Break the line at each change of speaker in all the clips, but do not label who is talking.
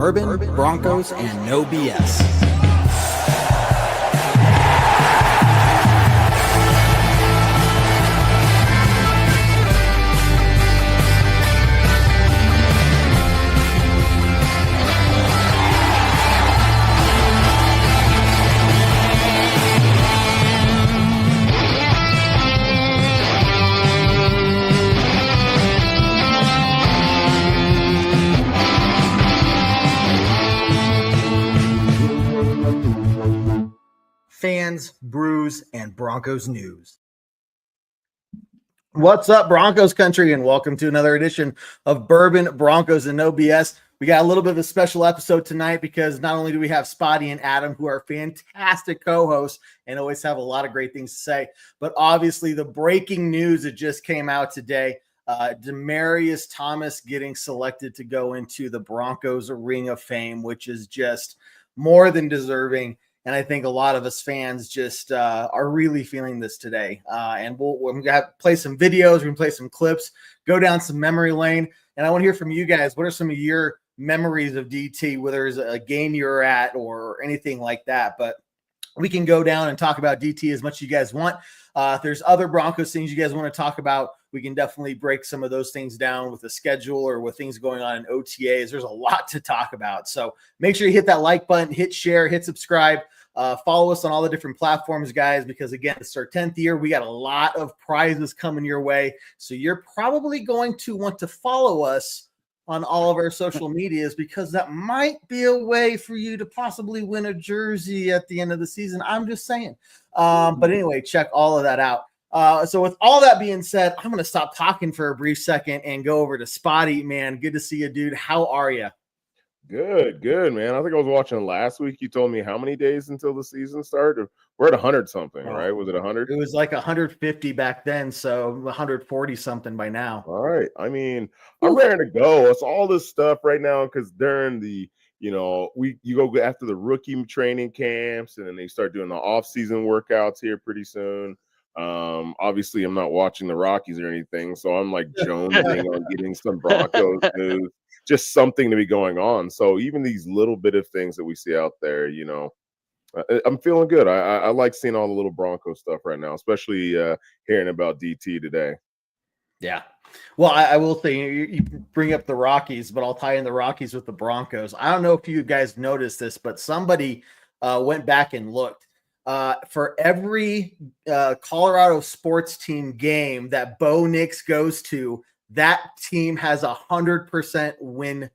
Bourbon, Broncos, and no BS. Fans, brews, and Broncos news. What's up, Broncos country, and welcome to another edition of Bourbon, Broncos, and no BS. We got a little bit of a special episode tonight because not only do we have Spotty and Adam, who are fantastic co-hosts and always have a lot of great things to say, but obviously the breaking news that just came out today, Demaryius Thomas getting selected to go into the Broncos Ring of Fame, which is just more than deserving. And I think a lot of us fans just are really feeling this today. And we're going to play some videos. We're going to play some clips, go down some memory lane. And I want to hear from you guys. What are some of your memories of DT, whether it's a game you're at or anything like that? But we can go down and talk about DT as much as you guys want. If there's other Broncos things you guys want to talk about, we can definitely break some of those things down with the schedule or with things going on in OTAs. There's a lot to talk about. So make sure you hit that like button, hit share, hit subscribe. Follow us on all the different platforms, guys, because, again, it's our 10th year. We got a lot of prizes coming your way. So you're probably going to want to follow us on all of our social medias because that might be a way for you to possibly win a jersey at the end of the season. I'm just saying. But anyway, check all of that out. So with all that being said, I'm going to stop talking for a brief second and go over to Spotty. Man, good to see you, dude. How are you?
Good, man. I think I was watching last week. You told me how many days until the season started? We're at 100 something, right? Was it 100?
It was like 150 back then, so 140 something by now.
All right. I mean, I'm ready to go. It's all this stuff right now because during the, you go after the rookie training camps, and then they start doing the off-season workouts here pretty soon. Obviously, I'm not watching the Rockies or anything, so I'm like jonesing on getting some Broncos news. Just something to be going on. So even these little bit of things that we see out there, I'm feeling good. I like seeing all the little Bronco stuff right now, especially hearing about DT today.
Yeah. Well, I will say you bring up the Rockies, but I'll tie in the Rockies with the Broncos. I don't know if you guys noticed this, but somebody went back and looked. For every Colorado sports team game that Bo Nix goes to, that team has 100% win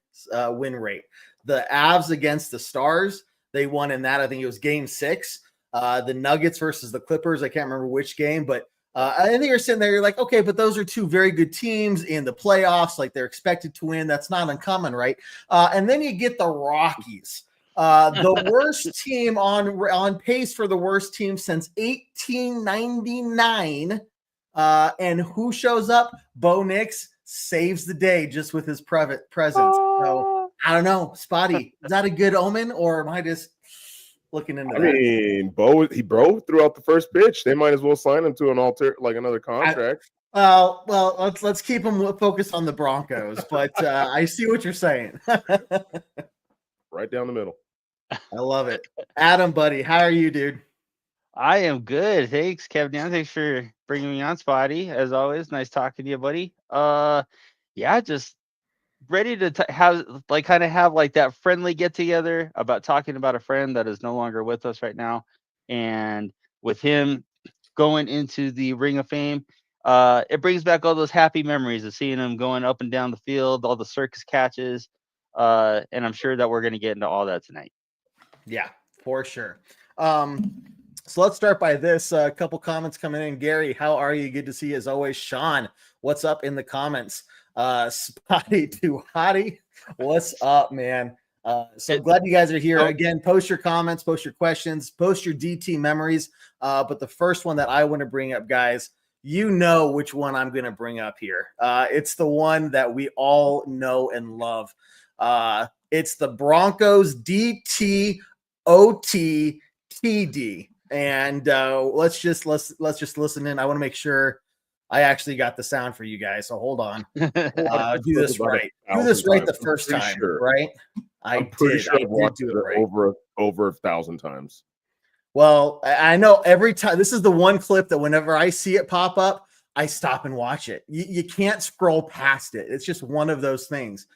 rate. The Avs against the Stars, they won in that. I think it was game 6. The Nuggets versus the Clippers, I can't remember which game, but I think you're sitting there, you're like, okay, but those are two very good teams in the playoffs. Like, they're expected to win. That's not uncommon, right? And then you get the Rockies. The worst team on pace for the worst team since 1899. And who shows up? Bo Nix saves the day just with his presence. So I don't know, Spotty, is that a good omen, or am I just looking into that?
I mean, Bo throughout the first pitch. They might as well sign him to another contract.
Well, let's keep him focused on the Broncos. But I see what you're saying.
Right down the middle.
I love it. Adam, buddy, how are you, dude?
I am good. Thanks, 𝐃𝐞𝐦𝐚𝐬. Thanks for bringing me on, Spotty. As always, nice talking to you, buddy. Yeah, just ready to have that friendly get together about talking about a friend that is no longer with us right now, and with him going into the Ring of Fame, it brings back all those happy memories of seeing him going up and down the field, all the circus catches, and I'm sure that we're going to get into all that tonight.
Yeah, for sure. So let's start by this. A couple comments coming in. Gary, how are you? Good to see you as always. Sean, what's up in the comments? Spotty to Hottie, what's up, man? So glad you guys are here. Again, post your comments, post your questions, post your DT memories. But the first one that I want to bring up, guys, you know which one I'm going to bring up here. It's the one that we all know and love. It's the Broncos DT OT TD. And let's just listen in. I want to make sure I actually got the sound for you guys, so hold on. Do this
About
right.
1,000
Do this right
times.
the first
I'm pretty
time,
sure.
right?
I'm pretty sure I've watched
do
it
it right.
over 1,000 times.
Well, I know every time. This is the one clip that whenever I see it pop up, I stop and watch it. You can't scroll past it. It's just one of those things.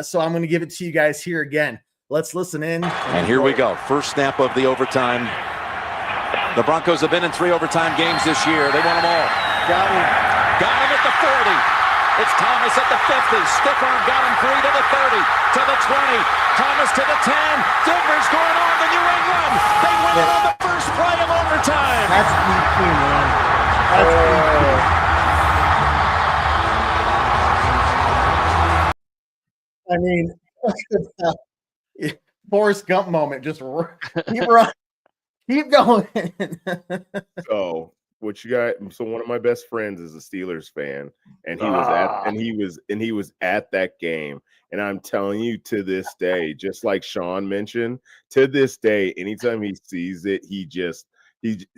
So I'm going to give it to you guys here again. Let's listen in.
And here we go. First snap of the overtime. The Broncos have been in 3 overtime games this year. They won them all. Got him at the 40. It's Thomas at the 50. Stiff arm got him 3 to the 30, to the 20. Thomas to the 10. Denver's going on to New England. They win it on the first play of overtime.
That's DP, man. I mean, Forrest Gump moment. Just keep running. Keep going.
So what you got? So one of my best friends is a Steelers fan, and he was at that game. And I'm telling you, to this day, just like Sean mentioned, to this day, anytime he sees it, he's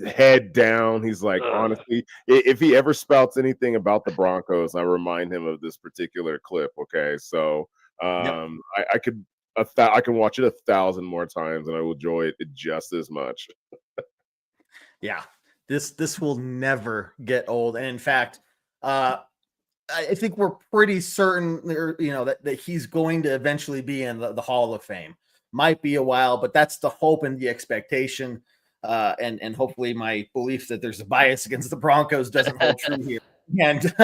head down. He's like, honestly, if he ever spouts anything about the Broncos, I remind him of this particular clip. Okay, so I can watch it 1,000 more times, and I will enjoy it just as much.
Yeah, this will never get old. And in fact, I think we're pretty certain, that he's going to eventually be in the Hall of Fame. Might be a while, but that's the hope and the expectation. And hopefully my belief that there's a bias against the Broncos doesn't hold true here. And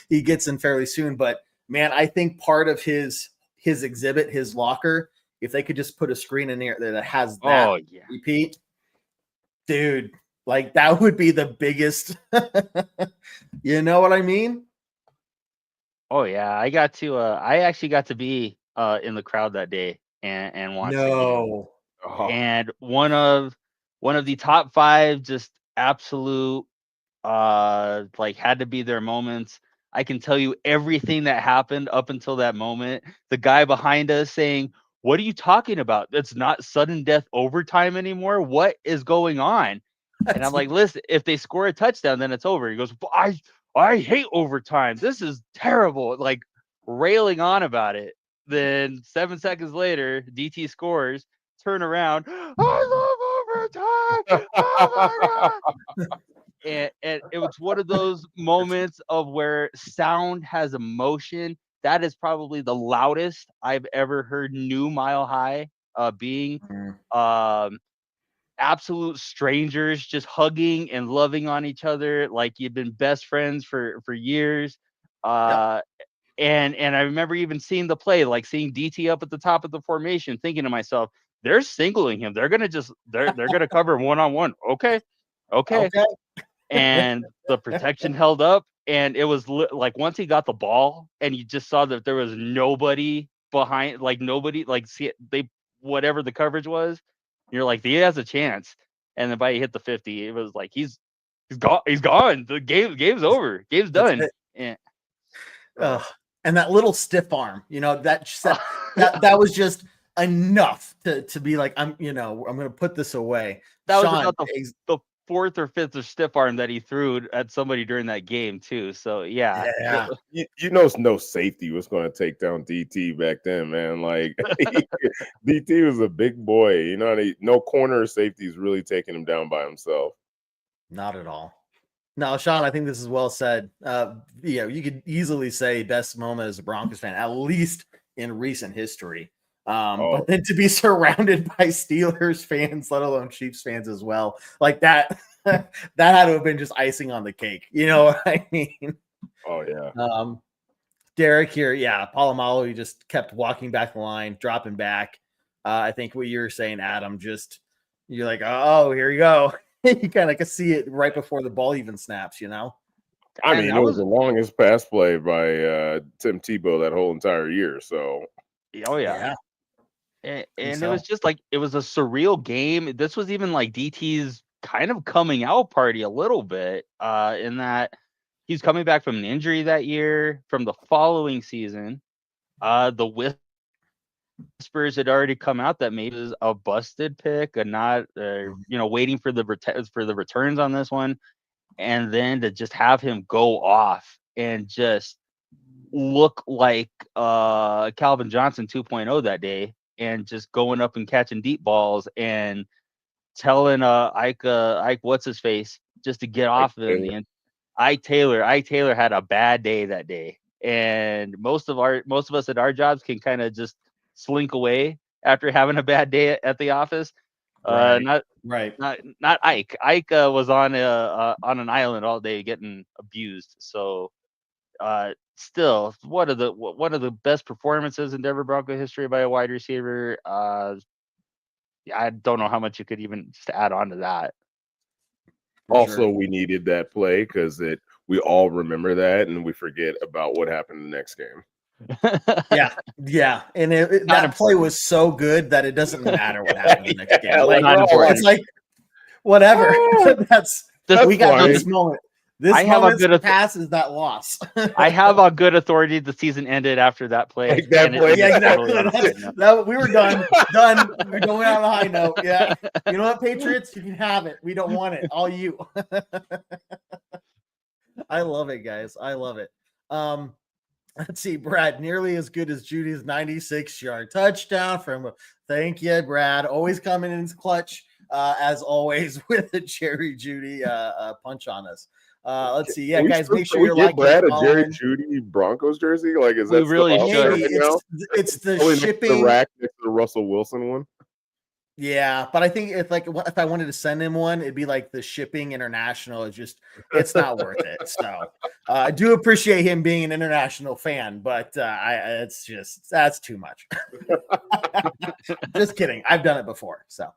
he gets in fairly soon. But man, I think part of his exhibit, his locker, if they could just put a screen in there that has that repeat, dude, like that would be the biggest. You know what I mean?
Oh yeah, I actually got to be in the crowd that day and watch the game. And one of the top 5 just absolute had to be their moments. I can tell you everything that happened up until that moment. The guy behind us saying, "What are you talking about? It's not sudden death overtime anymore. What is going on?" And I'm like, "Listen, if they score a touchdown, then it's over." He goes, I hate overtime. This is terrible. Like railing on about it. Then 7 seconds later, DT scores, turn around. I love overtime. Oh my God. And it was one of those moments of where sound has emotion. That is probably the loudest I've ever heard New Mile High being. Absolute strangers just hugging and loving on each other like you've been best friends for years. And I remember even seeing the play, like seeing DT up at the top of the formation, thinking to myself, they're singling him. They're gonna cover him one-on-one. Okay. And the protection held up, and it was like once he got the ball, and you just saw that there was nobody behind, whatever the coverage was. You're like, he has a chance. And then by he hit the 50, it was like he's gone. He's gone. The game's over. Game's done.
And that little stiff arm, that was just enough to be like, I'm gonna put this away.
That was about the 4th or 5th of stiff arm that he threw at somebody during that game too. So yeah.
No safety was going to take down DT back then, man. Like DT was a big boy, no corner or safety is really taking him down by himself.
Not at all. No, Sean, I think this is well said. You could easily say best moment as a Broncos fan, at least in recent history. But then to be surrounded by Steelers fans, let alone Chiefs fans as well, like that, that had to have been just icing on the cake. You know what I mean?
Oh yeah.
Derek here, Polamalu, he just kept walking back the line, dropping back. I think what you're saying, Adam, you're like, oh, here you go. You kind of can see it right before the ball even snaps.
I mean, it was the longest pass play by Tim Tebow that whole entire year. So.
Oh yeah. And it was just like, it was a surreal game. This was even like DT's kind of coming out party a little bit, in that he's coming back from an injury that year. From the following season, the whispers had already come out that maybe it was a busted pick, waiting for the returns on this one. and then to just have him go off and just look like Calvin Johnson 2.0 that day, and just going up and catching deep balls and telling Ike what's his face just to get off of him. And Ike Taylor had a bad day that day, and most of us at our jobs can kind of just slink away after having a bad day at the office. Not Ike. Ike was on an island all day getting abused. So still one of the best performances in Denver Bronco history by a wide receiver. I don't know how much you could even just add on to that.
Also, we needed that play because we all remember that and we forget about what happened in the next game.
Yeah, and that play was so good that it doesn't matter what happened in the next game. It's like whatever. We got this moment. This moment passes that loss.
I have a good authority. The season ended after that play.
We were done. We're going out on a high note. Yeah. You know what, Patriots? You can have it. We don't want it. All you. I love it, guys. I love it. Let's see, Brad, nearly as good as Judy's 96-yard touchdown from. Thank you, Brad. Always coming in clutch, as always, with the Jerry Judy punch on us. Let's see. Yeah, guys, make sure you're liking.
Brad a Jerry Judy Broncos jersey. Like, is that
we really should?
It's the shipping.
The rack next to the Russell Wilson one.
Yeah, but I think if I wanted to send him one, it'd be like the shipping international. It's not worth it. So I do appreciate him being an international fan, but that's too much. Just kidding. I've done it before. So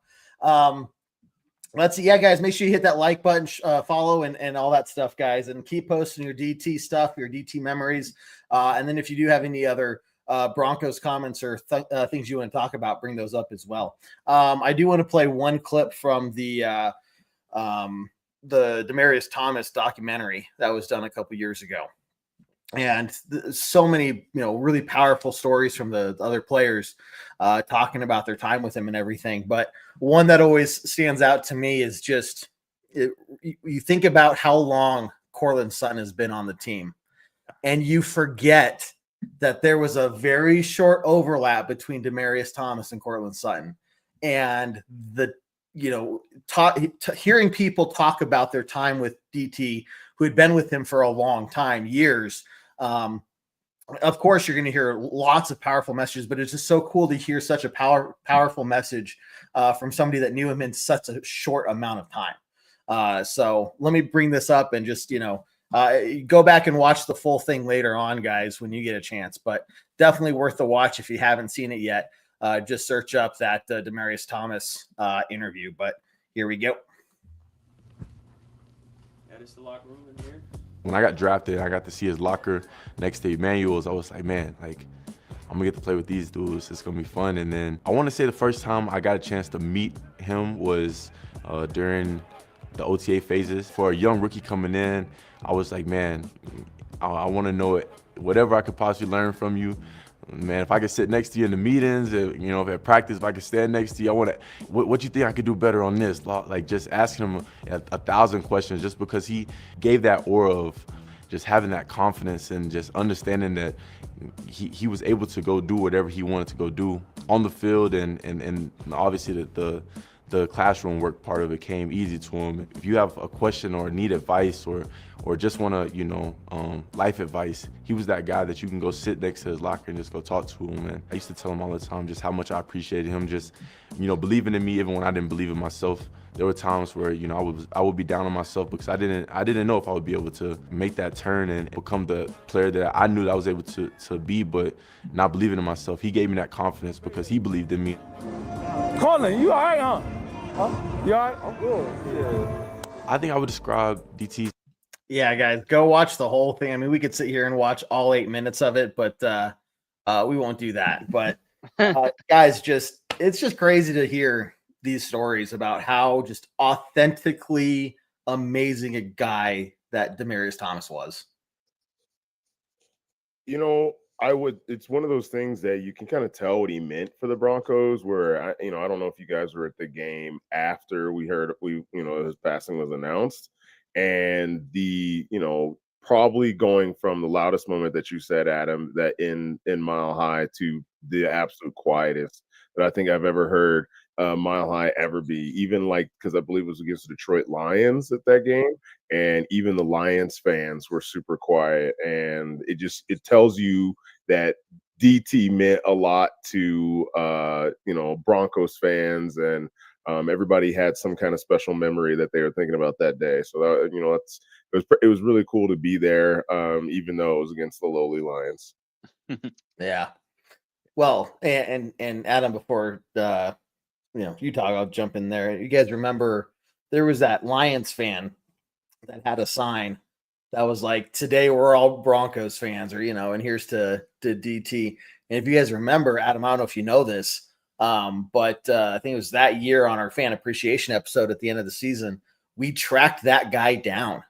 let's see. Yeah, guys, make sure you hit that like button, follow, and all that stuff, guys, and keep posting your DT stuff, your DT memories. And then if you do have any other Broncos comments or things you want to talk about, bring those up as well. I do want to play one clip from the Demaryius Thomas documentary that was done a couple years ago, and so many really powerful stories from the other players talking about their time with him and everything. But one that always stands out to me is just you think about how long Courtland Sutton has been on the team, and you forget that there was a very short overlap between Demaryius Thomas and Courtland Sutton, and hearing people talk about their time with DT, who had been with him for a long time, years. Of course, you're going to hear lots of powerful messages, but it's just so cool to hear such a powerful message from somebody that knew him in such a short amount of time. So let me bring this up and just, go back and watch the full thing later on, guys, when you get a chance, but definitely worth the watch if you haven't seen it yet. Just search up that Demaryius Thomas interview, but here we go.
That is the locker room in here.
When I got drafted, I got to see his locker next to Emmanuel's. I was like, man, I'm gonna get to play with these dudes. It's gonna be fun. And then I want to say the first time I got a chance to meet him was during the OTA phases. For a young rookie coming in, I was like, man, I want to know it. Whatever I could possibly learn from you, man. If I could sit next to you in the meetings, if at practice, if I could stand next to you, I want to. What you think I could do better on this? Like just asking him 1,000 questions, just because he gave that aura of just having that confidence and just understanding that he was able to go do whatever he wanted to go do on the field, and obviously the classroom work part of it came easy to him. If you have a question or need advice or just want to, life advice, he was that guy that you can go sit next to his locker and just go talk to him. And I used to tell him all the time just how much I appreciated him just, believing in me even when I didn't believe in myself. There were times where, I would be down on myself because I didn't know if I would be able to make that turn and become the player that I knew that I was able to be, but not believing in myself. He gave me that confidence because he believed in me.
Colin, you all right, huh? You all right? I'm good. Yeah.
I think I would describe DT.
Yeah, guys, go watch the whole thing. I mean, we could sit here and watch all 8 minutes of it, but we won't do that. But guys, it's just crazy to hear these stories about how just authentically amazing a guy that Demaryius Thomas was.
It's one of those things that you can kind of tell what he meant for the Broncos, where I don't know if you guys were at the game after his passing was announced. and the, probably going from the loudest moment that you said, Adam, that in Mile High, to the absolute quietest that I think I've ever heard Mile High ever be. Even because I believe it was against the Detroit Lions at that game, and even the Lions fans were super quiet, and it tells you that DT meant a lot to Broncos fans, and everybody had some kind of special memory that they were thinking about that day. So that, it was really cool to be there, even though it was against the lowly Lions.
Yeah. Well, and Adam, before you talk, I'll jump in there. You guys remember there was that Lions fan that had a sign that was like, "Today we're all Broncos fans," or and here's to DT. And if you guys remember, Adam, I don't know if you know this, but I think it was that year on our fan appreciation episode at the end of the season, we tracked that guy down.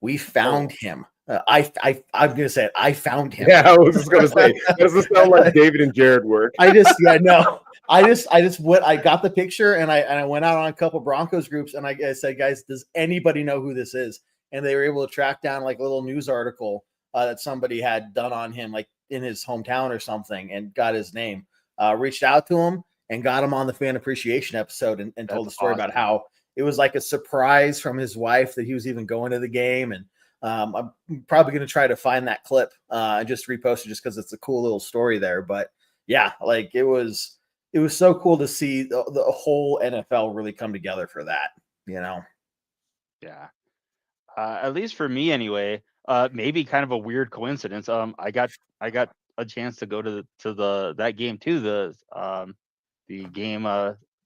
We found him. I'm gonna say it. I found him.
Yeah, I was just gonna say, does this sound like David and Jared work?
I got the picture, and I went out on a couple Broncos groups, and I said, guys, does anybody know who this is? And they were able to track down like a little news article that somebody had done on him, like in his hometown or something, and got his name. Reached out to him and got him on the fan appreciation episode, and told the story about how it was like a surprise from his wife that he was even going to the game. And I'm probably going to try to find that clip and just repost it, just because it's a cool little story there. But yeah, like it was so cool to see the whole NFL really come together for that,
Yeah. At least for me anyway, maybe kind of a weird coincidence. I got a chance to go to that game too, the game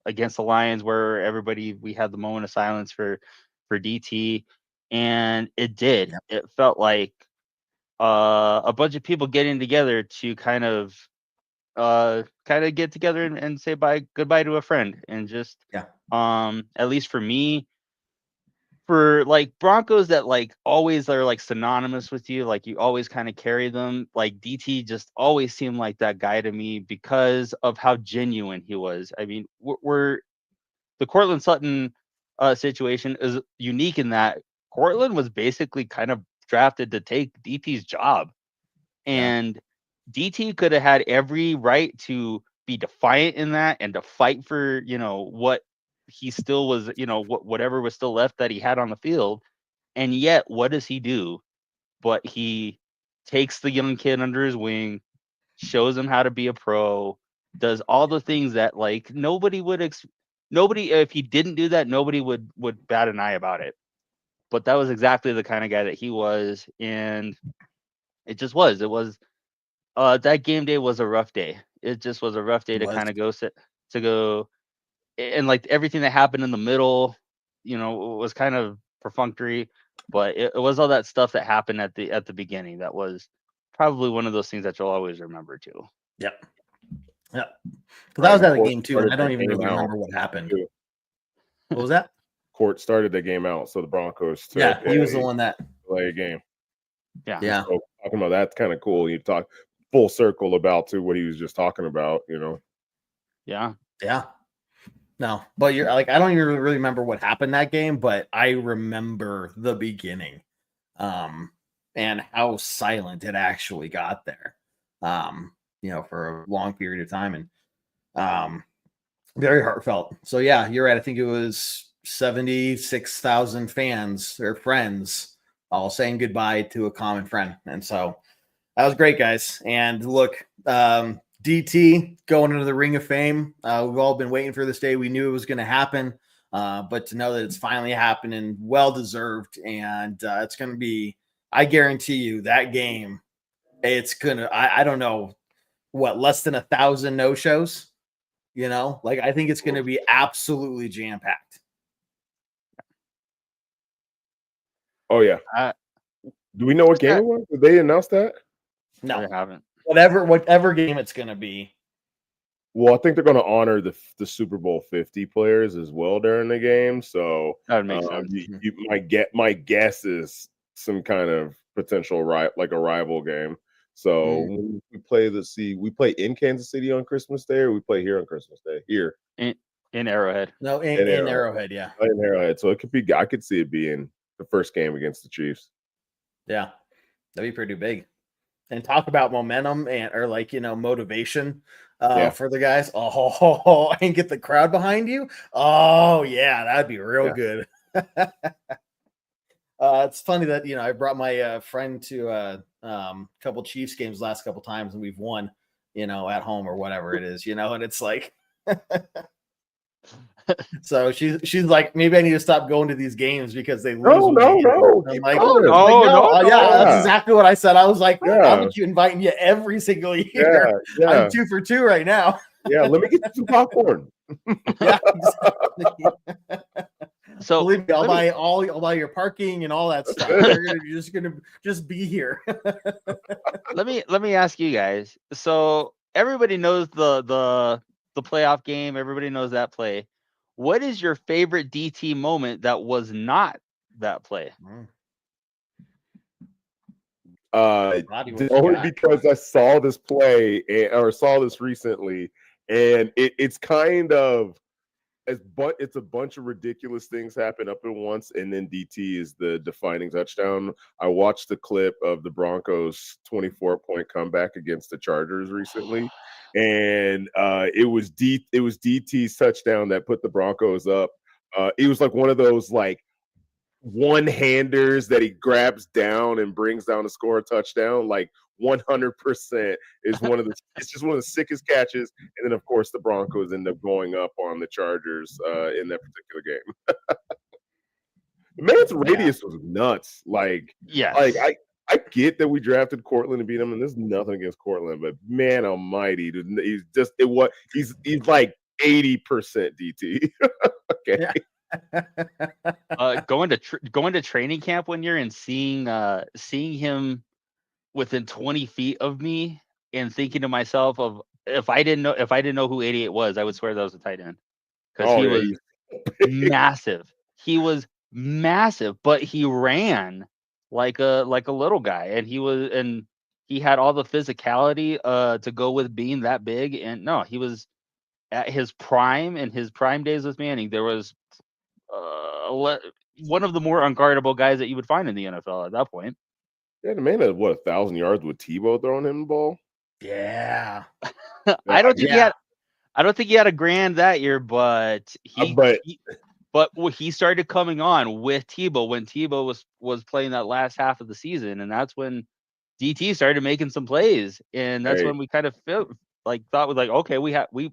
against the Lions, where we had the moment of silence for DT, and it felt like a bunch of people getting together to kind of get together and say goodbye to a friend, and just at least for me, for like Broncos that like always are like synonymous with you, like you always kind of carry them, like DT just always seemed like that guy to me because of how genuine he was. I mean, we're the Courtland Sutton situation is unique in that Courtland was basically kind of drafted to take DT's job, and DT could have had every right to be defiant in that and to fight for what he still was, whatever was still left that he had on the field. And yet, what does he do? But he takes the young kid under his wing, shows him how to be a pro, does all the things that like nobody, if he didn't do that, nobody would bat an eye about it. But that was exactly the kind of guy that he was. And it was that game day was a rough day. It just was a rough day to kind of go and like everything that happened in the middle, was kind of perfunctory, but it was all that stuff that happened at the beginning that was probably one of those things that you'll always remember too.
Yep. That was at the game too, and I don't even really remember what happened. What was that?
Court started the game out, so the Broncos
he was the one that
play a game.
Yeah.
So talking about that's kind of cool. You talk full circle about to what he was just talking about,
Yeah.
No, but you're like, I don't even really remember what happened that game, but I remember the beginning, and how silent it actually got there, for a long period of time, and very heartfelt. So yeah, you're right. I think it was 76,000 fans or friends all saying goodbye to a common friend, and so that was great, guys. And look, DT going into the Ring of Fame. We've all been waiting for this day. We knew it was going to happen, but to know that it's finally happening, well deserved. And it's going to be, I guarantee you, that game, it's going to, I don't know, less than 1,000 no-shows? I think it's going to be absolutely jam-packed.
Oh, yeah. Do we know what game it was? Did they announce that?
No,
I haven't.
Whatever game it's going to be.
Well, I think they're going to honor the Super Bowl 50 players as well during the game. So
that would make sense.
You my guess is some kind of potential like a rival game. So when we play we play in Kansas City on Christmas Day, or we play here on Christmas Day? Here
in Arrowhead.
No, in Arrowhead, yeah.
In Arrowhead. So it could be. I could see it being the first game against the Chiefs.
Yeah, that'd be pretty big. And talk about momentum or motivation for the guys. Oh, and get the crowd behind you. Oh yeah, that'd be real good. It's funny that I brought my friend to a couple Chiefs games last couple times, and we've won, at home or whatever it is, and it's like. So she's like, maybe I need to stop going to these games because they lose.
No.
I'm like,
no.
Yeah, that's exactly what I said. I was like, how about you inviting you every single year?
Yeah.
I'm 2 for 2 right now.
Yeah, let me get you some popcorn.
Yeah, exactly.
So
believe me, I'll buy your parking and all that stuff. You're just gonna be here.
let me ask you guys. So everybody knows the playoff game. Everybody knows that play. What is your favorite DT moment that was not that play?
Only because I saw this play or saw this recently, and it's kind of it's a bunch of ridiculous things happen up at once, and then DT is the defining touchdown. I watched the clip of the Broncos' 24-point comeback against the Chargers recently, and it was DT's touchdown that put the Broncos up. It was like one of those like one-handers that he grabs down and brings down to score a touchdown. Like 100% is it's just one of the sickest catches. And then of course the Broncos end up going up on the Chargers in that particular game. The man's radius was nuts. Like, I get that we drafted Cortland to beat him, and there's nothing against Cortland, but man almighty, dude, he's like 80% DT. Okay.
Yeah.
Going to training camp one year and seeing him within 20 feet of me and thinking to myself of if I didn't know who 88 was, I would swear that was a tight end because he was massive. He was massive, but he ran like a little guy, and he had all the physicality to go with being that big. And no, he was at his prime, in his prime days with Manning. There was one of the more unguardable guys that you would find in the NFL at that point.
Yeah, the man had 1,000 yards with Tebow throwing him the ball.
Yeah.
I don't think he had a grand that year, but he started coming on with Tebow when Tebow was playing that last half of the season, and that's when DT started making some plays, and that's when we kind of thought okay,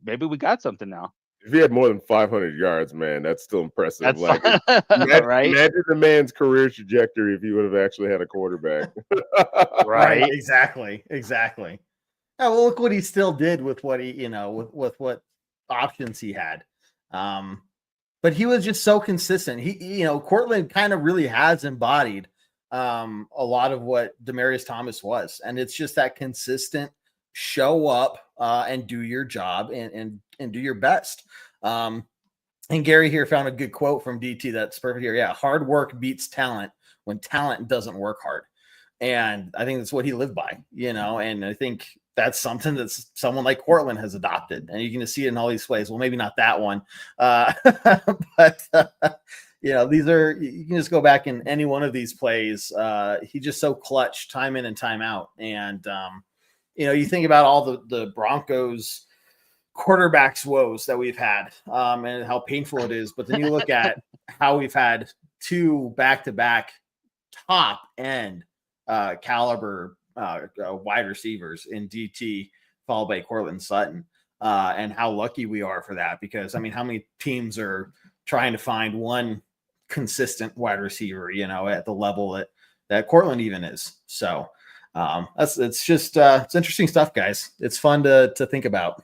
maybe we got something now.
If he had more than 500 yards, man, that's still impressive.
Right?
Imagine the man's career trajectory if he would have actually had a quarterback.
Right. Exactly. Yeah, well, look what he still did with what he, with what options he had. But he was just so consistent. He, Cortland kind of really has embodied a lot of what Demaryius Thomas was, and it's just that consistent show up and do your job and do your best. And Gary here found a good quote from DT that's perfect here. Yeah, hard work beats talent when talent doesn't work hard. And I think that's what he lived by, and I think that's something that someone like Cortland has adopted. And you can see it in all these plays. Well, maybe not that one. But these are, you can just go back in any one of these plays. He just so clutch time in and time out. And, you think about all the Broncos quarterbacks woes that we've had and how painful it is. But then you look at how we've had 2 back-to-back top end caliber wide receivers in DT followed by Cortland Sutton, and how lucky we are for that, because how many teams are trying to find one consistent wide receiver, at the level that Cortland even is. So it's interesting stuff, guys. It's fun to think about.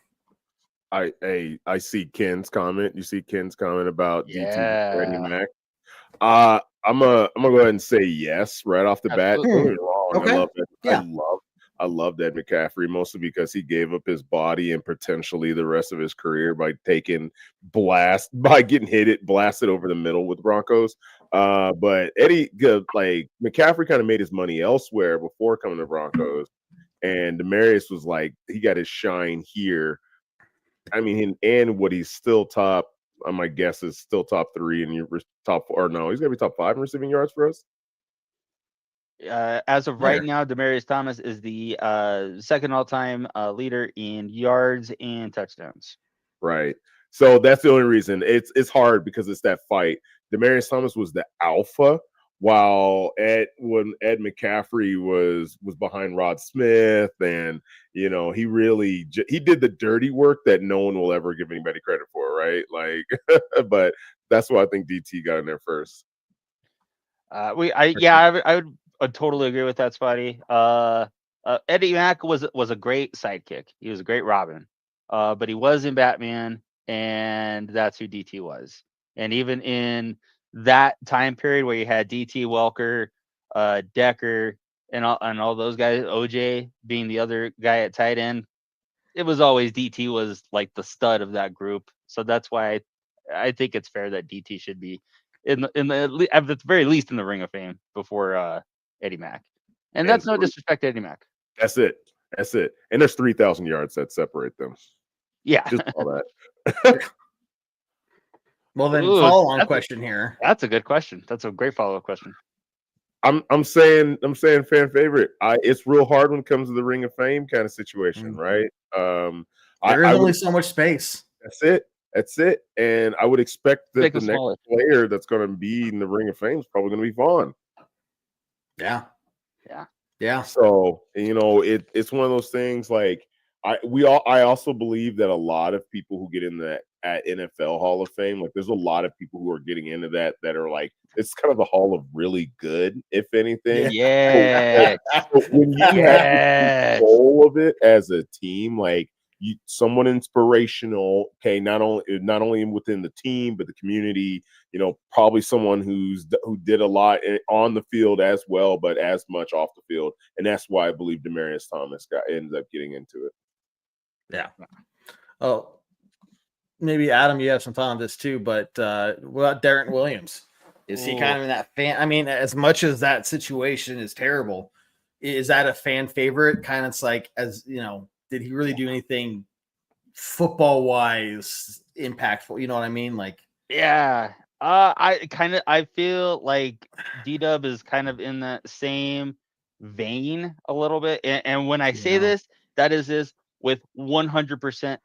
I see Ken's comment. You see Ken's comment about DT Freddie Mac. I'm gonna go ahead and say yes right off the bat. Don't get me wrong.
Okay.
I love that.
Yeah.
I love that McCaffrey, mostly because he gave up his body and potentially the rest of his career by getting blasted over the middle with Broncos. But McCaffrey kind of made his money elsewhere before coming to Broncos, and Demaryius was like, he got his shine here. And what he's still top my guess is still top 3 and you're top 4. Or no, he's gonna be top 5 in receiving yards for us.
As of right now, Demaryius Thomas is the second all-time leader in yards and touchdowns.
Right. So that's the only reason. It's hard because it's that fight. Demaryius Thomas was the alpha, while when Ed McCaffrey was behind Rod Smith, and he did the dirty work that no one will ever give anybody credit for, right? Like, but that's why I think DT got in there first.
I would totally agree with that, Spotty. Eddie Mack was a great sidekick. He was a great Robin, but he was in Batman, and that's who DT was. And even in that time period where you had DT, Welker, Decker, and all those guys, OJ being the other guy at tight end, it was always DT was like the stud of that group. So that's why I think it's fair that DT should be at the very least in the Ring of Fame before Eddie Mack. And that's no disrespect to Eddie Mack.
That's it. And there's 3,000 yards that separate them.
Yeah.
Just all that.
Well, then follow-on question here.
That's a good question. That's a great follow-up question.
I'm saying fan favorite. It's real hard when it comes to the Ring of Fame kind of situation, right?
There is only so much space.
That's it. And I would expect that the next player that's going to be in the Ring of Fame is probably going to be Vaughn.
Yeah.
So it's one of those things. Like I also believe that a lot of people who get in that at NFL Hall of Fame, like there's a lot of people who are getting into that are like, it's kind of the Hall of really good, if anything.
Yeah.
So when you have control of it as a team, like someone inspirational, okay, not only within the team but the community, probably someone who did a lot on the field as well, but as much off the field, and that's why I believe Demaryius Thomas ended up getting into it.
Yeah. Oh, maybe Adam, you have some thought on this too, but what about Darren Williams? Is he kind of in that fan? I mean, as much as that situation is terrible, is that a fan favorite? Kind of, it's like, did he really do anything football wise impactful? You know what I mean? Like,
yeah. I feel like D-Dub is kind of in that same vein a little bit. And when I say this, that is this with 100%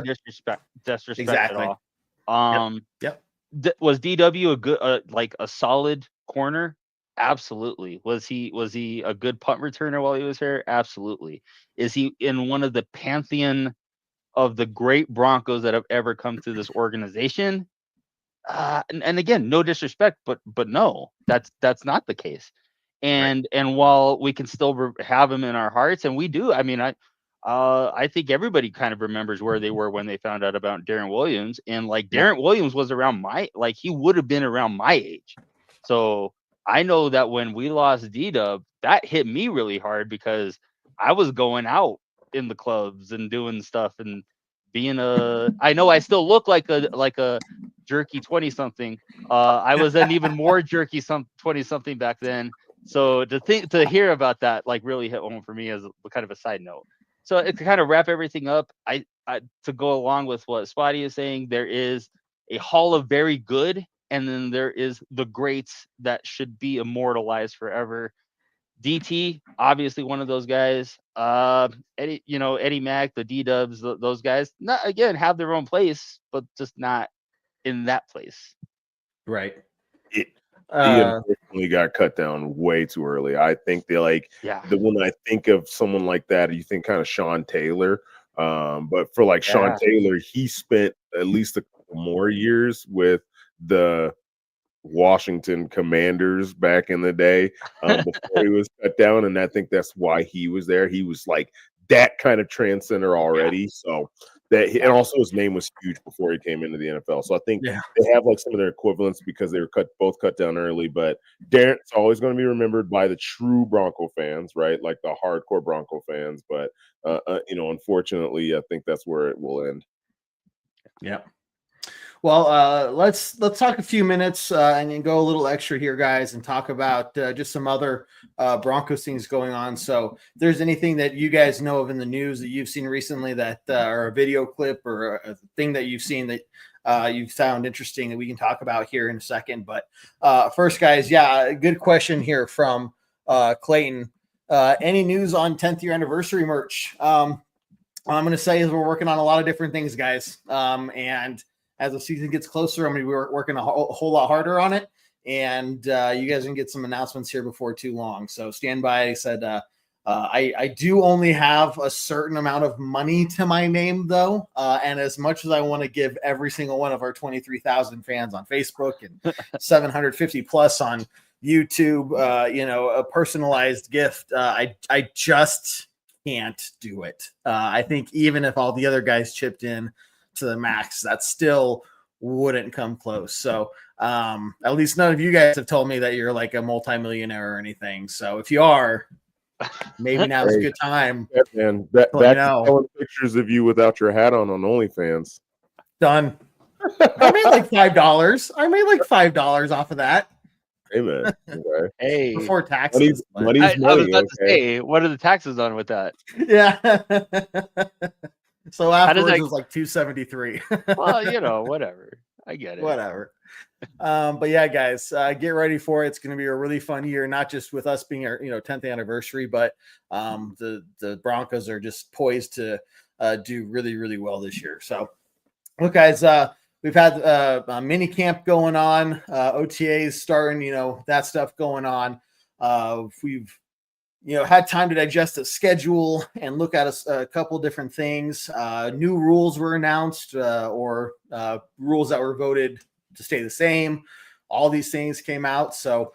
disrespect
exactly.
at all.
Yep.
Was DW a good a solid corner? Absolutely. Was he a good punt returner while he was here? Absolutely. Is he in one of the pantheon of the great Broncos that have ever come through this organization? And again, no disrespect, but no, that's not the case. And while we can still have him in our hearts, and we do, I mean, I think everybody kind of remembers where they were when they found out about Darren Williams, and Darren Williams was around he would have been around my age. So I know that when we lost D-Dub, that hit me really hard because I was going out in the clubs and doing stuff and being I know I still look like a jerky 20-something. I was an even more jerky 20-something back then. So to hear about that really hit home for me as kind of a side note. So to kind of wrap everything up, I to go along with what Spotty is saying, there is a hall of very good, and then there is the greats that should be immortalized forever. DT, obviously one of those guys. Eddie Mack, the D-Dubs, those guys, not again have their own place, but just not in that place.
Right.
He unfortunately got cut down way too early. I think when I think of someone like that, you think kind of Sean Taylor. But for Sean Taylor, he spent at least a couple more years with the Washington Commanders back in the day before he was cut down, and I think that's why he was there. He was like that kind of transcender already. So that, and also his name was huge before he came into the NFL. So I think they have some of their equivalents because they were both cut down early. But Darren's always going to be remembered by the true Bronco fans, right? Like the hardcore Bronco fans. But unfortunately, I think that's where it will end.
Yeah. Well, let's talk a few minutes and then go a little extra here, guys, and talk about just some other Broncos things going on. So if there's anything that you guys know of in the news that you've seen recently that or a video clip or a thing that you've seen that you sound interesting that we can talk about here in a second. But first, guys, good question here from Clayton. Any news on 10th year anniversary merch? All I'm going to say is we're working on a lot of different things, guys. And as the season gets closer, I'm going to be working a whole lot harder on it. And you guys can get some announcements here before too long. So stand by. I said, I do only have a certain amount of money to my name, though. And as much as I want to give every single one of our 23,000 fans on Facebook and 750 plus on YouTube, a personalized gift, I just can't do it. I think even if all the other guys chipped in to the max, that still wouldn't come close. So at least none of you guys have told me that you're like a multimillionaire or anything. So if you are, maybe now's a good time.
Yeah, man. That's showing pictures of you without your hat on OnlyFans.
Done. I made like $5. I made like $5 off of that.
Hey, man. Okay.
Hey,
before taxes.
Money's
I was
money,
about to say, what are the taxes on with that?
Yeah. So afterwards it was like $273.
Well, whatever. I get it.
Whatever. But yeah, guys, get ready for it. It's going to be a really fun year, not just with us being our 10th anniversary, but the Broncos are just poised to do really, really well this year. So, look, guys, we've had a mini camp going on, OTAs starting, that stuff going on. We've had time to digest the schedule and look at a couple different things. New rules were announced or rules that were voted to stay the same. All these things came out. So,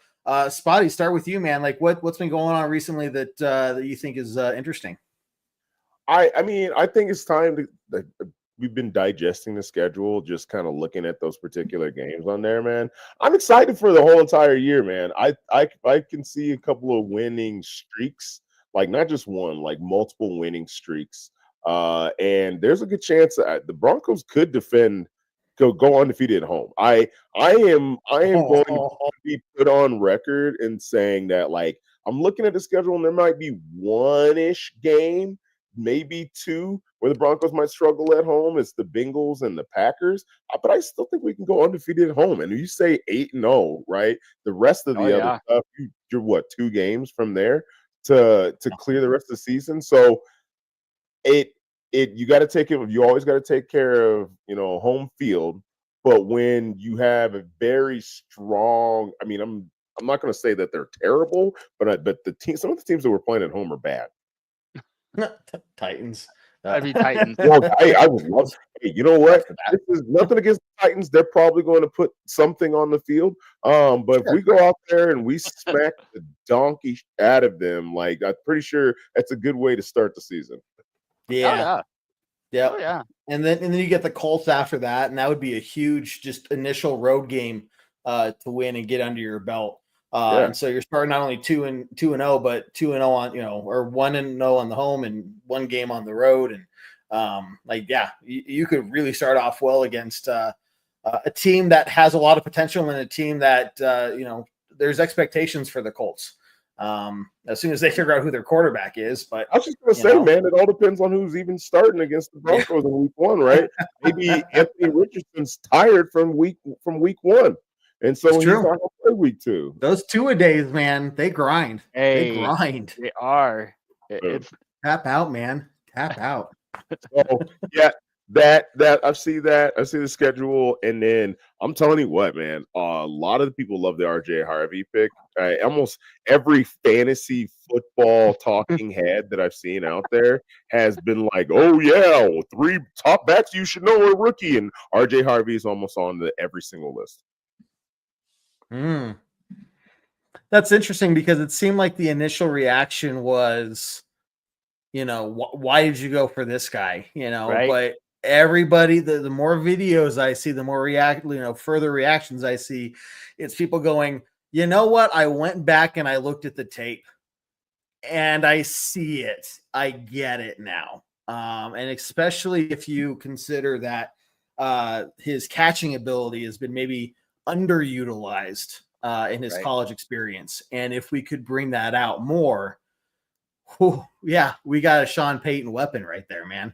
Spotty, start with you, man. Like, what's been going on recently that you think is interesting?
I mean, I think it's time to. We've been digesting the schedule, just kind of looking at those particular games on there, man. I'm excited for the whole entire year, man. I can see a couple of winning streaks, like not just one, like multiple winning streaks. And there's a good chance that the Broncos could go undefeated at home. I am going to be put on record in saying that, like, I'm looking at the schedule and there might be one-ish game, maybe two, where the Broncos might struggle at home. It's the Bengals and the Packers, but I still think we can go undefeated at home. And you say 8-0, right? The rest of the other stuff, you're what, 2 games from there to clear the rest of the season. So you got to take it. You always got to take care of home field. But when you have a very strong, I mean, I'm not going to say that they're terrible, but some of the teams that were playing at home are bad.
Titans.
Titans.
Well, I would love. Hey, you know what? This is nothing against the Titans. They're probably going to put something on the field. But if we go out there and we smack the donkey out of them, like, I'm pretty sure that's a good way to start the season.
Yeah. Yeah.
Oh, yeah.
And then you get the Colts after that, and that would be a huge just initial road game to win and get under your belt. And so you're starting not only 2-0, but 2-0 on, or 1-0 on the home and 1 game on the road. And you could really start off well against a team that has a lot of potential and a team that, there's expectations for the Colts. As soon as they figure out who their quarterback is. But
I was just going to say, man, it all depends on who's even starting against the Broncos in week 1, right? Maybe Anthony Richardson's tired from week 1. And so he's not going to play week 2.
Those 2-a-days, man, they grind.
Hey,
they grind.
They are. It's
tap out, man. Tap out.
So yeah, that I see that. I see the schedule, and then I'm telling you what, man. A lot of the people love the 𝐁𝐫𝐸 pick. Almost every fantasy football talking head that I've seen out there has been like, "Oh yeah, 3 top backs you should know are rookie," and 𝐁𝐫𝐸 is almost on every single list.
That's interesting because it seemed like the initial reaction was, why did you go for this guy?
Right.
But everybody, the more videos I see, the more further reactions I see, it's people going, you know what? I went back and I looked at the tape and I see it. I get it now. And especially if you consider that his catching ability has been maybe underutilized in his college experience. And if we could bring that out more, we got a Sean Payton weapon right there, man.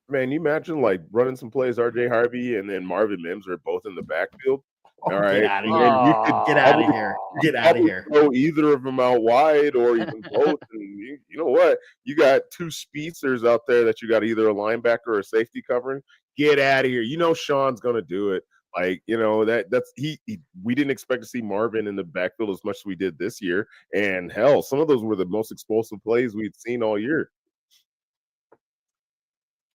Man, you imagine like running some plays, RJ Harvey and then Marvin Mims are both in the backfield. All right.
Get out of
And
here.
then you could
Get out of here. Get out of
probably
here.
throw either of them out wide or even both. And you know what? You got two speedsters out there that you got either a linebacker or a safety covering. Get out of here. You know Sean's gonna do it. Like, you know, that's he we didn't expect to see Marvin in the backfield as much as we did this year. And hell, some of those were the most explosive plays we'd seen all year.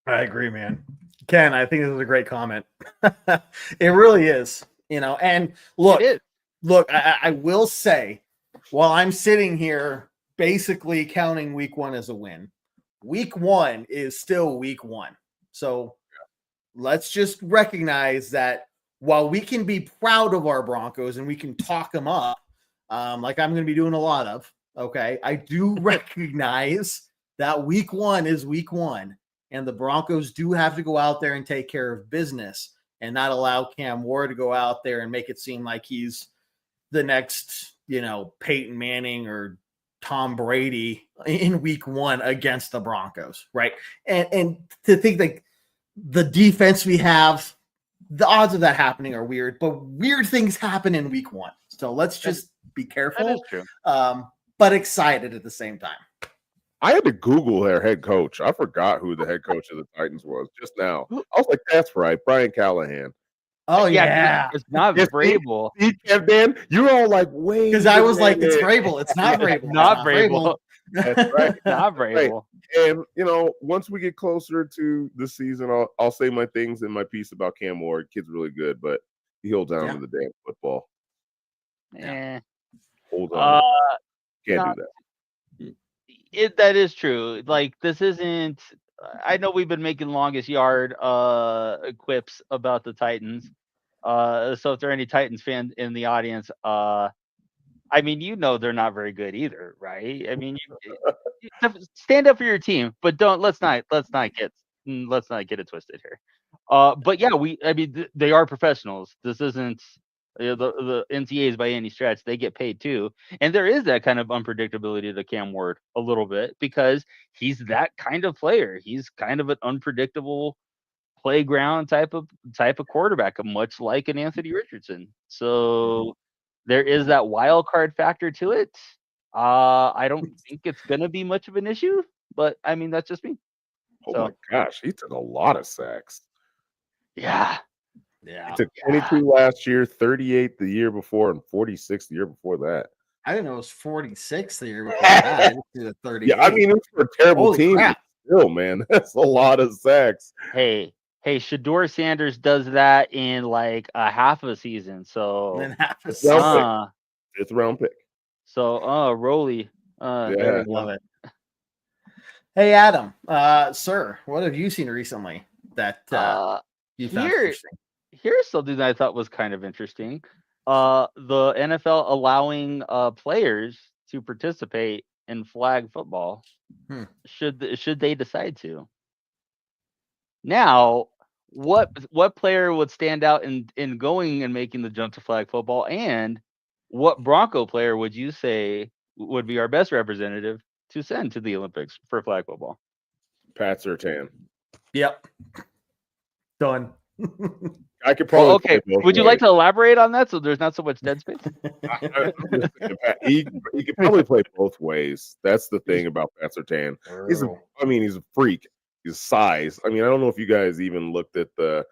I agree, man. Ken, I think this is a great comment. It really is, you know. And look, I will say, while I'm sitting here basically counting week 1 as a win, week 1 is still week 1. So let's just recognize that while we can be proud of our Broncos and we can talk them up, like I'm going to be doing a lot of, okay, I do recognize that week 1 is week 1. And the Broncos do have to go out there and take care of business and not allow Cam Ward to go out there and make it seem like he's the next, you know, Peyton Manning or Tom Brady in week 1 against the Broncos, right? And to think that the defense we have, the odds of that happening are weird, but weird things happen in week 1. So let's just be careful,
That is true.
but excited at the same time.
I had to Google their head coach. I forgot who the head coach of the Titans was just now. I was like, that's right, Brian Callahan.
Oh, yeah.
It's not
Yes,
Vrabel.
Dan, you're all like, wait.
Because I was like, it's Vrabel. It's not Vrabel.
Not Vrabel.
That's right.
Not Vrabel.
And, you know, once we get closer to the season, I'll say my things in my piece about Cam Ward. Kid's really good, but he holds down to the damn football.
Eh.
Hold on. Can't
not-
do that.
That is true. Like, this isn't. I know we've been making longest yard quips about the Titans. So if there are any Titans fans in the audience, I mean, you know they're not very good either, right? I mean, you stand up for your team, but let's not get it twisted here. But yeah, they are professionals. This isn't the NCAAs by any stretch. They get paid too, and there is that kind of unpredictability to Cam Ward a little bit because he's that kind of player. He's kind of an unpredictable playground type of quarterback, much like an Anthony Richardson. So there is that wild card factor to it. I don't think it's gonna be much of an issue, but I mean that's just me.
Oh my gosh, he took a lot of sacks.
Yeah.
He took 22 last year, 38 the year before, and 46 the year before that.
I didn't know it was 46 the year before that. I didn't see the 38.
Yeah, I mean, it's for a terrible
Holy
team.
crap.
Still, man, that's a lot of sacks.
Hey, Shador Sanders does that in like a half of a season. So
And then half a
Well, Fifth round pick.
so Rolly.
Yeah.
love it. Hey, Adam, sir, what have you seen recently that you found interesting?
Here's something that I thought was kind of interesting. The NFL allowing players to participate in flag football. Should they decide to? Now, what player would stand out in going and making the jump to flag football, and what Bronco player would you say would be our best representative to send to the Olympics for flag football?
Pat Surtain.
Yep. Done.
I could probably.
Okay. Would you like to elaborate on that so there's not so much dead space?
He could probably play both ways. That's the thing about Pat Surtain. He's a freak. His size. I mean, I don't know if you guys even looked at the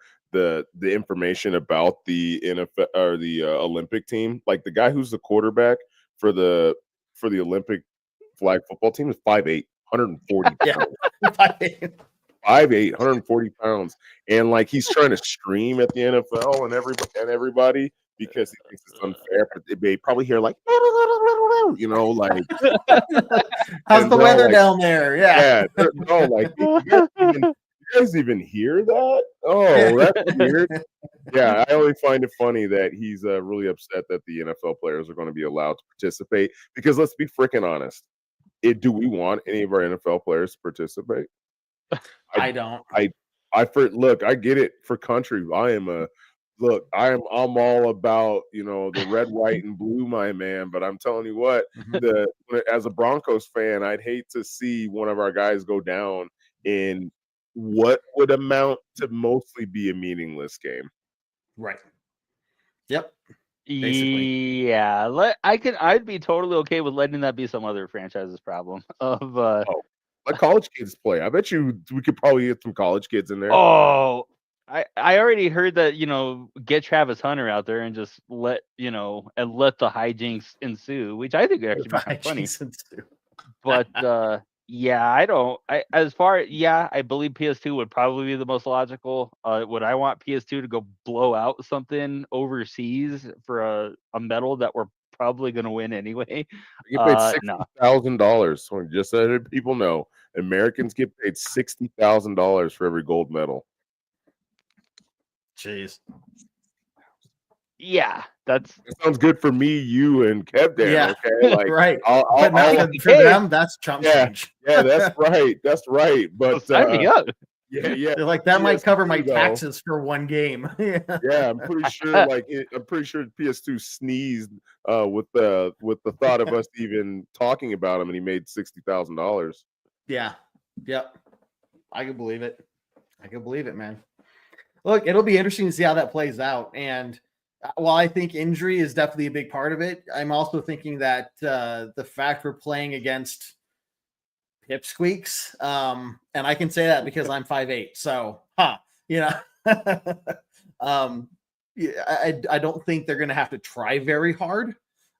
information about the NFL or the Olympic team. Like the guy who's the quarterback for the Olympic flag football team is 5'8", 140 pounds. 5'8", 140 pounds, and like he's trying to scream at the NFL and everybody because he thinks it's unfair. But they probably hear like, you know, like
how's the weather down there? Yeah.
No, like you guys even hear that? Oh, that's weird. Yeah, I only find it funny that he's really upset that the NFL players are going to be allowed to participate because let's be freaking honest. Do we want any of our NFL players to participate?
I don't.
Look, I get it for country. I'm all about, you know, the red, white, and blue, my man. But I'm telling you what, as a Broncos fan, I'd hate to see one of our guys go down in what would amount to mostly be a meaningless game.
Right. Yep. Basically.
Yeah, I'd be totally okay with letting that be some other franchise's problem of
Let college kids play. I bet you we could probably get some college kids in there.
Oh, I already heard that, get Travis Hunter out there and just let the hijinks ensue, which I think would actually be kind of funny. But I believe PS2 would probably be the most logical. Would I want PS2 to go blow out something overseas for a medal that we're probably going to win anyway?
You get paid $60,000. So just so that people know, Americans get paid $60,000 for every gold medal.
Jeez.
Yeah, that
sounds good for me, you, and KEVDAN.
Yeah,
okay, like,
right.
I'll
for them, that's chump change.
Yeah, that's right. That's right. But
sign me up.
Yeah.
They're like, that might cover my taxes for one game.
Yeah, I'm pretty sure. I'm pretty sure PS2 sneezed with the thought of us even talking about him, and he made $60,000.
Yeah. Yep. I can believe it. Man. Look, it'll be interesting to see how that plays out. And while I think injury is definitely a big part of it, I'm also thinking that the fact we're playing against pipsqueaks, and I can say that because I'm 5'8", so I don't think they're going to have to try very hard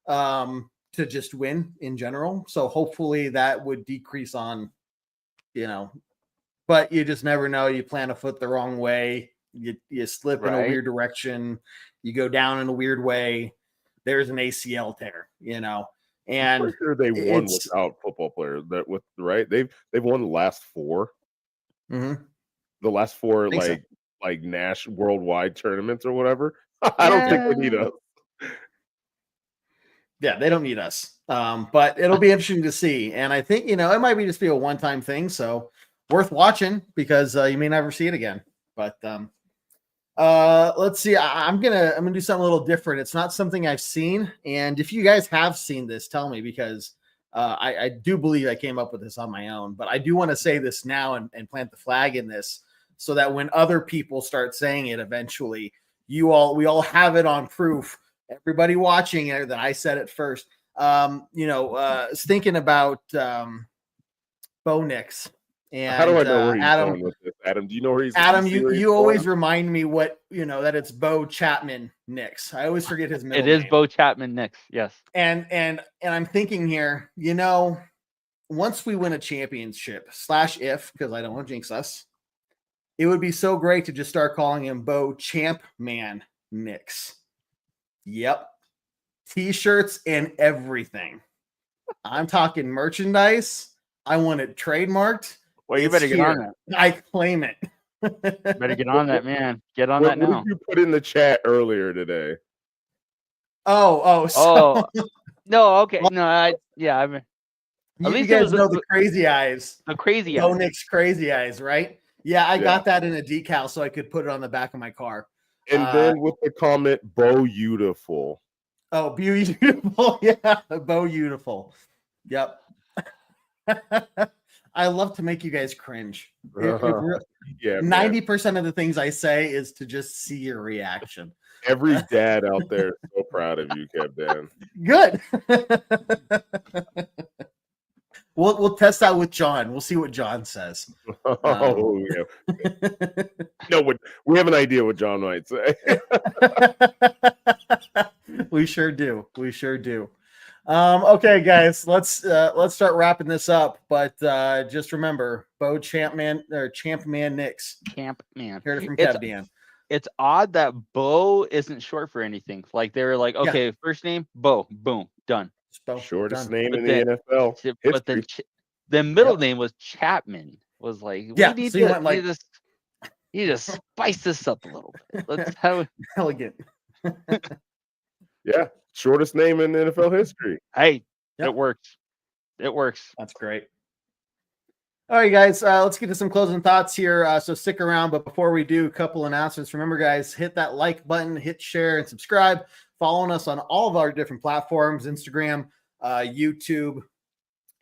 to just win in general. So hopefully that would decrease on, but you just never know. You plant a foot the wrong way. You slip in a weird direction, you go down in a weird way, there's an ACL tear, and
I'm pretty sure they won without football players. They've won the last 4.
Mm-hmm.
The last 4 like national worldwide tournaments or whatever. I don't think they need us.
Yeah, they don't need us. But it'll be interesting to see. And I think, it might be just be a one-time thing, so worth watching because you may never see it again. But let's see. I'm gonna do something a little different. It's not something I've seen, and if you guys have seen this, tell me, because I do believe I came up with this on my own. But I do want to say this now and plant the flag in this, so that when other people start saying it, eventually we all have it on proof. Everybody watching it that I said it first. Thinking about Bo Nix. And
how do I know where he's going with this, Adam? Do you know where he's?
Adam, you always remind me that it's Bo Chapman Nix. I always forget his middle name.
It is Bo Chapman Nix, yes.
And I'm thinking here, once we win a championship / because I don't want to jinx us, it would be so great to just start calling him Bo Champ Man Nix. Yep. T-shirts and everything. I'm talking merchandise. I want it trademarked.
Well, you better get on that.
I claim it.
Better get on that, man. Get on that now.
What did you put in the chat earlier today?
Oh.
No, okay. No, at least
you guys know the crazy eyes.
The crazy eyes.
Bo Nix crazy eyes, right? Yeah, I got that in a decal so I could put it on the back of my car.
And then with the comment, Bo Beautiful.
Oh, beautiful. Yeah, Bo Beautiful. Yep. I love to make you guys cringe. 90% of the things I say is to just see your reaction.
Every dad out there is so proud of you, KEVDAN.
Good. We'll test that with John. We'll see what John says.
Yeah. No, we have an idea what John might say.
We sure do. Okay, guys, let's start wrapping this up. But just remember, Bo Champ Man Nix.
Camp Man.
Heard it from KEVDAN.
It's odd that Bo isn't short for anything. Like they were like, okay, first name Bo, boom, done.
Shortest name in the NFL.
But the middle name was Chapman. Was like, we need to spice this up a little bit. Let's have
elegant.
Yeah, shortest name in NFL history.
Hey, It works.
That's great. All right, guys, let's get to some closing thoughts here. So stick around. But before we do, a couple announcements. Remember, guys, hit that like button, hit share, and subscribe. Following us on all of our different platforms, Instagram, YouTube,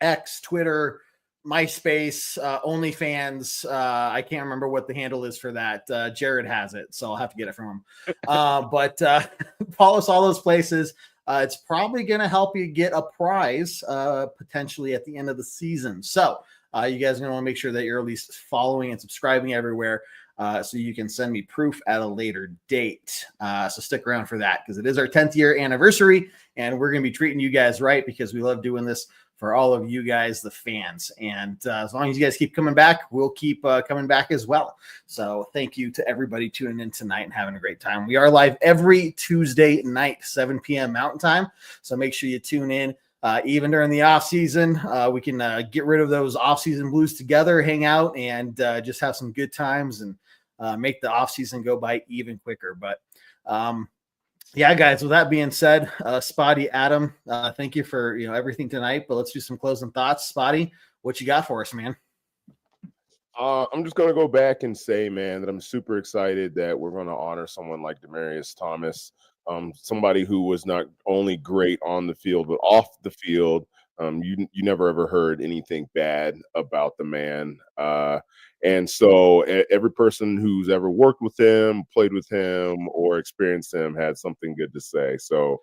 X, Twitter, MySpace, OnlyFans. I can't remember what the handle is for that. Jared has it, so I'll have to get it from him. But follow us all those places. It's probably going to help you get a prize potentially at the end of the season. So you guys are going to want to make sure that you're at least following and subscribing everywhere so you can send me proof at a later date. So stick around for that because it is our 10th year anniversary, and we're going to be treating you guys right because we love doing this for all of you guys, the fans. And as long as you guys keep coming back, we'll keep coming back as well. So thank you to everybody tuning in tonight and having a great time. We are live every Tuesday night, 7 p.m. Mountain Time. So make sure you tune in. Even during the off season, we can get rid of those off season blues together, hang out, and just have some good times and make the off season go by even quicker. But yeah, guys, with that being said, Spotty, Adam, thank you for everything tonight. But let's do some closing thoughts. Spotty, what you got for us, man?
I'm just going to go back and say, man, that I'm super excited that we're going to honor someone like Demaryius Thomas, somebody who was not only great on the field, but off the field. You never ever heard anything bad about the man. And so every person who's ever worked with him, played with him, or experienced him had something good to say. So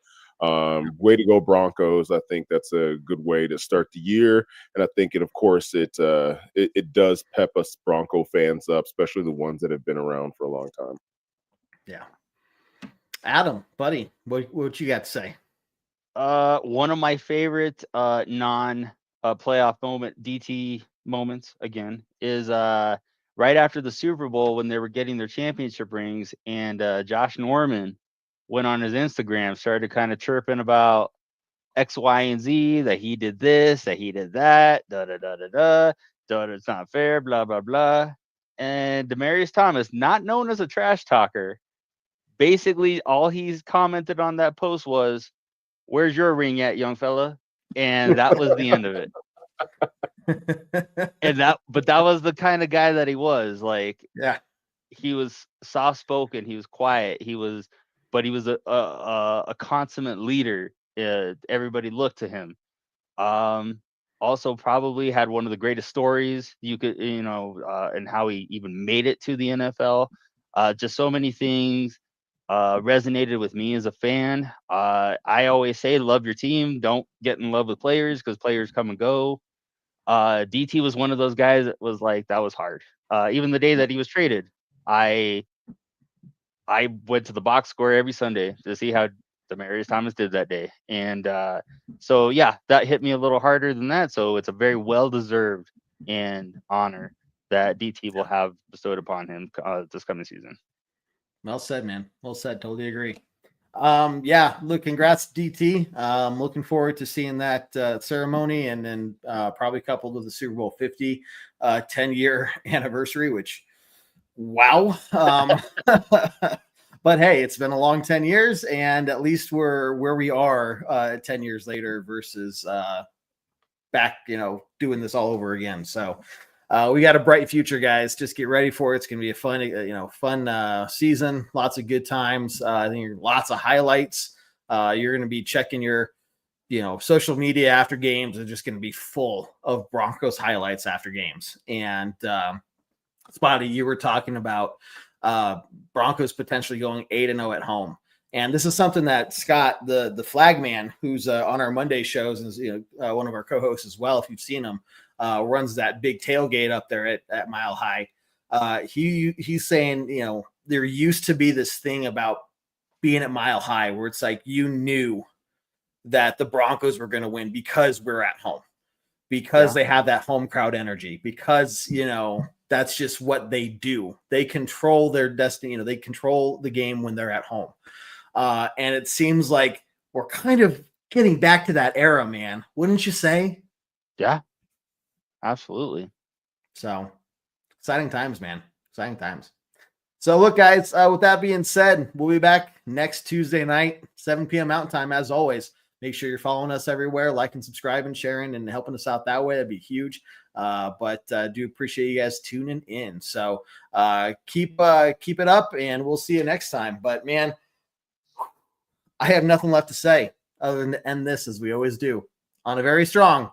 way to go, Broncos. I think that's a good way to start the year. And I think it does pep us Bronco fans up, especially the ones that have been around for a long time.
Yeah. Adam, buddy, what you got to say?
One of my favorite non-playoff DT moments again is right after the Super Bowl when they were getting their championship rings, and Josh Norman went on his Instagram, started kind of chirping about X, Y, and Z, that he did this, that he did that, it's not fair, blah blah blah. And Demaryius Thomas, not known as a trash talker, basically all he's commented on that post was, "Where's your ring at, young fella?" And that was the end of it. But that was the kind of guy that he was. Like,
yeah,
he was soft spoken, he was quiet, but he was a consummate leader. Everybody looked to him. Also probably had one of the greatest stories you could, and how he even made it to the NFL. Just so many things resonated with me as a fan. I always say, love your team. Don't get in love with players because players come and go. DT was one of those guys that was like, that was hard. Even the day that he was traded, I went to the box score every Sunday to see how Demaryius Thomas did that day. And so, yeah, that hit me a little harder than that. So it's a very well-deserved and honor that DT will have bestowed upon him this coming season.
Well said, man. Well said. Totally agree. Yeah, look, congrats, DT. Looking forward to seeing that ceremony, and then probably coupled with the Super Bowl 50 10-year anniversary, which, wow. But hey, it's been a long 10 years, and at least we're where we are 10 years later versus back, doing this all over again. So we got a bright future, guys. Just get ready for it. It's going to be a fun season. Lots of good times. I think lots of highlights. You're going to be checking your, social media after games are just going to be full of Broncos highlights after games. And Spotty, you were talking about Broncos potentially going 8-0 at home. And this is something that Scott, the flag man, who's on our Monday shows, and is one of our co-hosts as well, if you've seen him, runs that big tailgate up there at Mile High. He's saying, there used to be this thing about being at Mile High where it's like you knew that the Broncos were going to win because we're at home, because they have that home crowd energy, because, that's just what they do. They control their destiny. They control the game when they're at home. And it seems like we're kind of getting back to that era, man. Wouldn't you say?
Yeah, absolutely.
So exciting times, man. Exciting times. So look, guys, with that being said, we'll be back next Tuesday night, 7 p.m. Mountain Time, as always. Make sure you're following us everywhere, liking, subscribing, sharing, and helping us out that way. That'd be huge. But do appreciate you guys tuning in. So keep it up, and we'll see you next time. But man, I have nothing left to say other than to end this as we always do on a very strong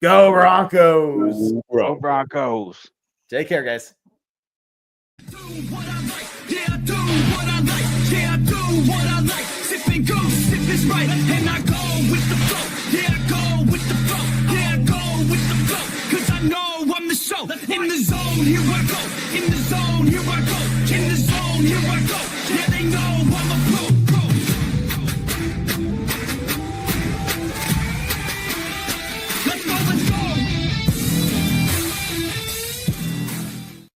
Go Broncos.
Go Broncos.
Take care, guys.
Yeah, I do what I like. Yeah, I do what I like. Sipping goose, sip is right. And I go with the flow. Yeah, I go with the flow. Yeah, I go with the flow. 'Cause I know I'm the show in the